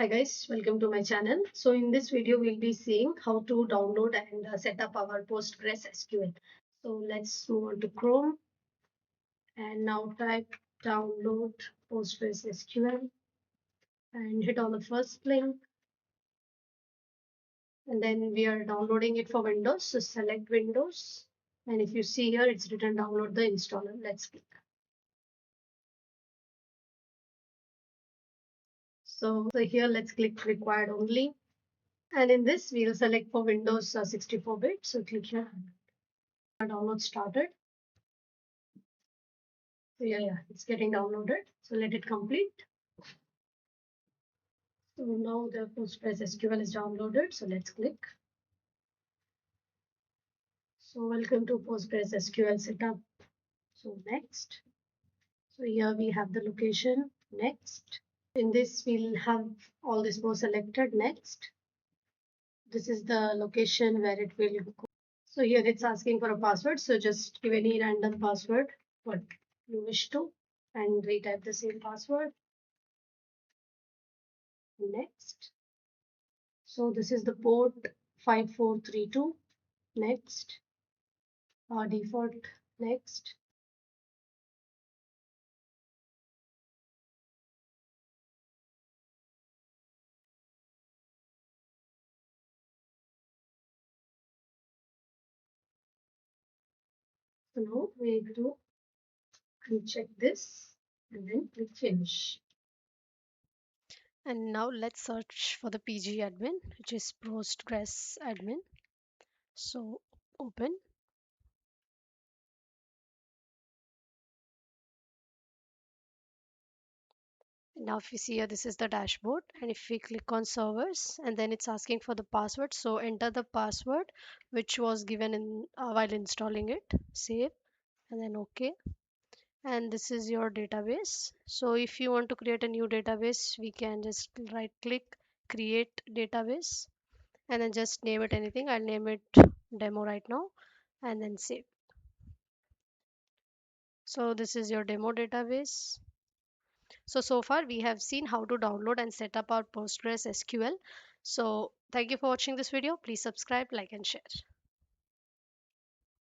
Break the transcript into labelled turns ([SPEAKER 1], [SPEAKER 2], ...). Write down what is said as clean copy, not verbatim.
[SPEAKER 1] Hi guys, welcome to my channel. So in this video, we'll be seeing how to download and set up our PostgreSQL. So let's move on to Chrome and now type download PostgreSQL and hit on the first link. And then we are downloading it for Windows. So select Windows. And if you see here, it's written download the installer. Let's click. So here, let's click required only. And in this, we'll select for Windows 64-bit. So click here. Download started. So yeah, it's getting downloaded. So let it complete. So now the PostgreSQL is downloaded. So let's click. So welcome to PostgreSQL setup. So next. So here we have the location. Next. In this, we'll have all this more selected. Next. This is the location where it will go. So here it's asking for a password. So just give any random password what you wish to and retype the same password. Next. So this is the port 5432. Next. Default. Next. So now we need to uncheck this and then click finish.
[SPEAKER 2] And now let's search for the pgAdmin, which is PostgreSQL. So open. Now if you see here, this is the dashboard. And if we click on servers, and then it's asking for the password. So enter the password which was given in while installing it. Save and then OK. And this is your database. So if you want to create a new database, we can just right click, create database, and then just name it anything. I'll name it demo right now and then save. So this is your demo database. So far we have seen how to download and set up our PostgreSQL. So thank you for watching this video. Please subscribe, like and share.